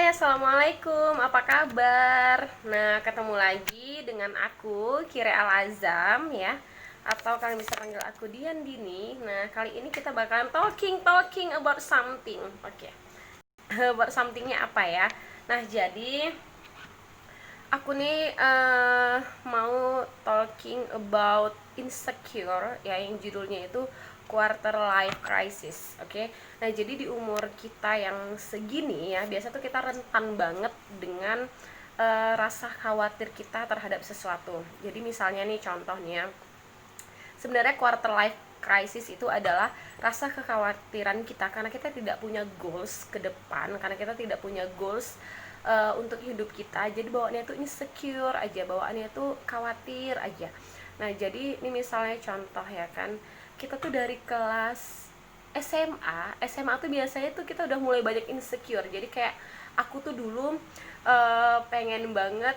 Hai, Assalamualaikum, apa kabar? Nah, ketemu lagi dengan aku, Kire Al-Azam ya. Atau kalian bisa panggil aku Dian Dini. Nah, kali ini kita bakalan talking about something. Oke. About somethingnya apa ya? Nah, jadi aku nih mau talking about insecure ya, yang judulnya itu quarter life crisis. Oke. Nah, jadi di umur kita yang segini ya, biasa tuh kita rentan banget dengan rasa khawatir kita terhadap sesuatu. Jadi misalnya nih contohnya, sebenarnya quarter life crisis itu adalah rasa kekhawatiran kita karena kita tidak punya goals ke depan, karena kita tidak punya goals untuk hidup kita. Jadi bawaannya tuh insecure aja, bawaannya tuh khawatir aja. Nah, jadi ini misalnya contoh ya kan, kita tuh dari kelas SMA tuh biasanya tuh kita udah mulai banyak insecure. Jadi kayak aku tuh dulu pengen banget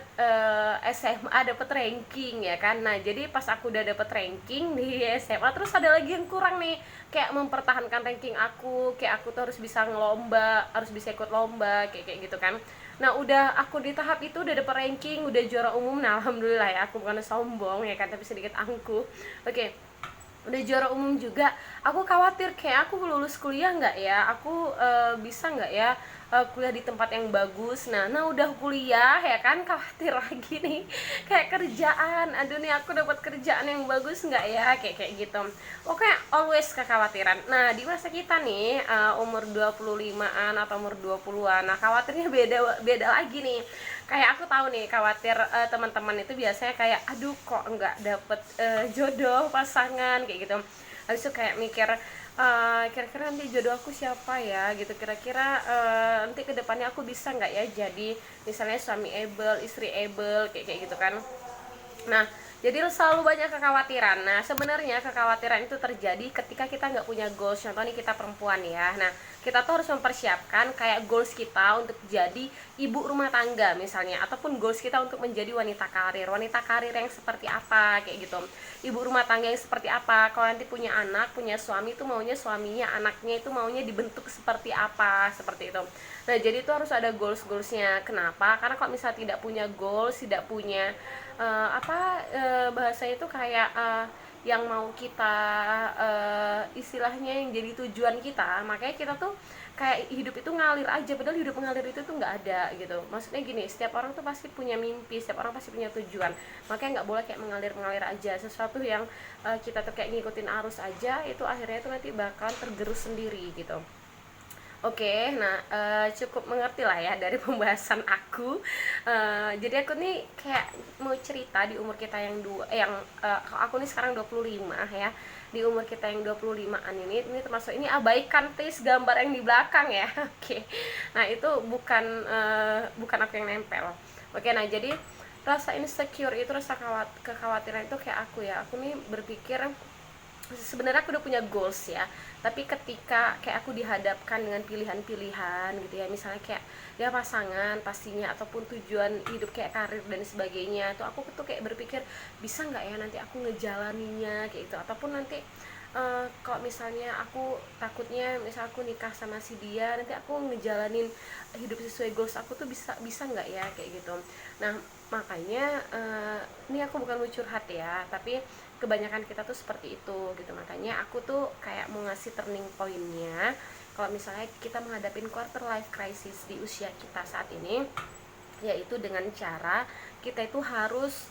SMA dapet ranking ya kan. Nah, jadi pas aku udah dapet ranking di SMA, terus ada lagi yang kurang nih, kayak mempertahankan ranking aku, kayak aku tuh harus bisa ngelomba, harus bisa ikut lomba, kayak kayak gitu kan. Nah, udah aku di tahap itu udah dapet ranking, udah juara umum. Nah, alhamdulillah ya, aku bukan sombong ya kan, tapi sedikit angkuh. Oke, udah juara umum juga, aku khawatir kayak aku lulus kuliah nggak ya, aku bisa nggak ya kuliah di tempat yang bagus. Nah udah kuliah ya kan, khawatir lagi nih kayak kerjaan, aduh nih aku dapat kerjaan yang bagus nggak ya, kayak kayak gitu. Oke, always kekhawatiran. Nah, di masa kita nih umur 25-an atau umur 20-an, nah khawatirnya beda beda lagi nih. Kayak aku tahu nih, khawatir teman-teman itu biasanya kayak aduh kok nggak dapet jodoh pasangan kayak gitu. Habis itu kayak mikir kira-kira nanti jodoh aku siapa ya gitu, kira-kira nanti kedepannya aku bisa nggak ya jadi misalnya suami able, istri able, kayak kayak gitu kan. Nah, jadi selalu banyak kekhawatiran. Nah, sebenarnya kekhawatiran itu terjadi ketika kita nggak punya goals. Contoh nih, kita perempuan ya. Nah, kita tuh harus mempersiapkan kayak goals kita untuk jadi ibu rumah tangga misalnya, ataupun goals kita untuk menjadi wanita karir. Wanita karir yang seperti apa, kayak gitu. Ibu rumah tangga yang seperti apa. Kalau nanti punya anak, punya suami, itu maunya suaminya, anaknya itu maunya dibentuk seperti apa, seperti itu. Nah, jadi itu harus ada goals-goalsnya. Kenapa? Karena kalau misalnya tidak punya goals, tidak punya bahasanya itu kayak yang mau kita istilahnya yang jadi tujuan kita, makanya kita tuh kayak hidup itu ngalir aja, padahal hidup mengalir itu tuh nggak ada gitu. Maksudnya gini, setiap orang tuh pasti punya mimpi, setiap orang pasti punya tujuan, makanya nggak boleh kayak mengalir aja. Sesuatu yang kita tuh kayak ngikutin arus aja, itu akhirnya tuh nanti bakalan tergerus sendiri gitu. Oke, nah cukup mengerti lah ya dari pembahasan aku. Jadi aku nih kayak mau cerita di umur kita yang aku nih sekarang 25 ya. Di umur kita yang 25-an ini termasuk, ini abaikan please gambar yang di belakang ya. Oke. Nah, itu bukan aku yang nempel. Oke, nah jadi rasa insecure itu, rasa kekhawatiran itu kayak aku ya. Aku nih berpikir sebenarnya aku udah punya goals ya, tapi ketika kayak aku dihadapkan dengan pilihan-pilihan gitu ya, misalnya kayak ya pasangan pastinya, ataupun tujuan hidup kayak karir dan sebagainya, tuh aku tuh kayak berpikir bisa nggak ya nanti aku ngejalaninya kayak gitu. Ataupun nanti kalau misalnya aku takutnya misal aku nikah sama si dia, nanti aku ngejalanin hidup sesuai goals aku tuh bisa bisa nggak ya, kayak gitu. Nah, makanya ini aku bukan mau curhat ya, tapi kebanyakan kita tuh seperti itu gitu. Makanya aku tuh kayak mau ngasih turning pointnya, kalau misalnya kita menghadapi quarter life crisis di usia kita saat ini, yaitu dengan cara kita itu harus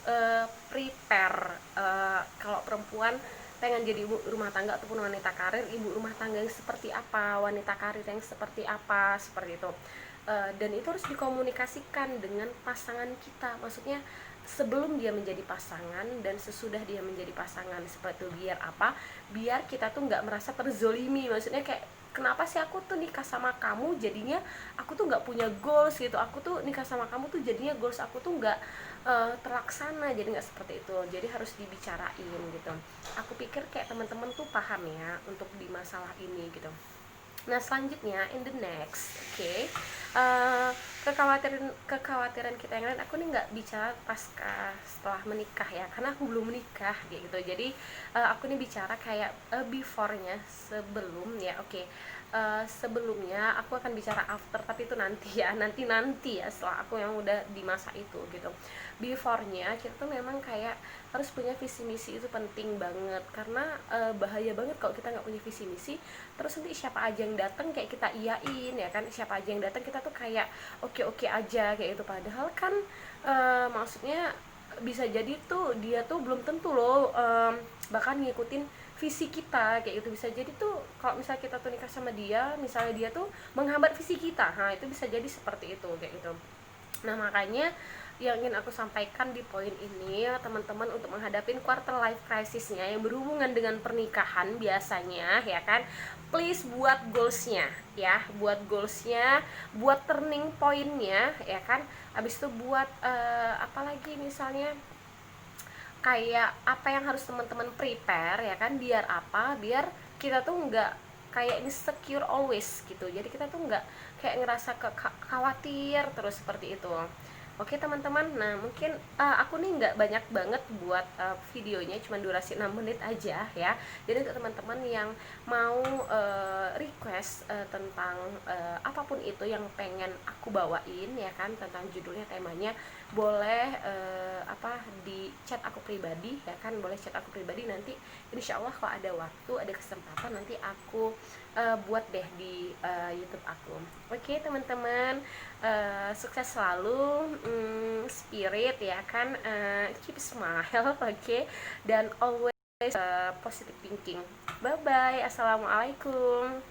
prepare. Kalau perempuan pengen jadi ibu rumah tangga ataupun wanita karir, ibu rumah tangga yang seperti apa, wanita karir yang seperti apa, seperti itu. Dan itu harus dikomunikasikan dengan pasangan kita, maksudnya sebelum dia menjadi pasangan dan sesudah dia menjadi pasangan, seperti itu. Biar apa? Biar kita tuh nggak merasa terzolimi, maksudnya kayak kenapa sih aku tuh nikah sama kamu jadinya aku tuh nggak punya goals gitu, aku tuh nikah sama kamu tuh jadinya goals aku tuh nggak terlaksana, jadi nggak seperti itu. Jadi harus dibicarain gitu. Aku pikir kayak teman-teman tuh paham ya untuk di masalah ini gitu. Nah, selanjutnya in the next, oke, kekhawatiran kita yang lain, aku nih nggak bicara pasca setelah menikah ya, karena aku belum menikah kayak gitu. Jadi aku nih bicara kayak before-nya, sebelum ya. Oke. sebelumnya aku akan bicara after, tapi itu nanti ya, nanti ya setelah aku yang udah di masa itu gitu. Before-nya kita tuh memang kayak harus punya visi misi, itu penting banget karena bahaya banget kalau kita nggak punya visi misi, terus nanti siapa aja yang datang kayak kita iyain ya kan, siapa aja yang datang kita tuh kayak oke oke aja kayak itu, padahal kan maksudnya bisa jadi tuh dia tuh belum tentu loh bahkan ngikutin visi kita kayak gitu. Bisa jadi tuh kalau misalnya kita tuh nikah sama dia, misalnya dia tuh menghambat visi kita, nah itu bisa jadi seperti itu kayak gitu. Nah makanya yang ingin aku sampaikan di poin ini teman-teman, untuk menghadapi quarter life crisisnya yang berhubungan dengan pernikahan biasanya ya kan, please buat goalsnya ya, buat goalsnya, buat turning pointnya ya kan. Habis itu buat apalagi misalnya kayak apa yang harus teman-teman prepare ya kan, biar apa, biar kita tuh nggak kayak insecure always gitu, jadi kita tuh nggak kayak ngerasa khawatir terus seperti itu. Oke teman-teman, nah mungkin aku nih nggak banyak banget buat videonya, cuma durasi 6 menit aja ya. Jadi untuk teman-teman yang mau request tentang apapun itu yang pengen aku bawain ya kan, tentang judulnya, temanya, boleh di chat aku pribadi ya kan, boleh chat aku pribadi, nanti insya Allah kalau ada waktu, ada kesempatan, nanti aku buat deh di YouTube aku. Oke teman-teman, sukses selalu, spirit ya kan, keep smile, oke, dan always positive thinking. Bye bye, assalamualaikum.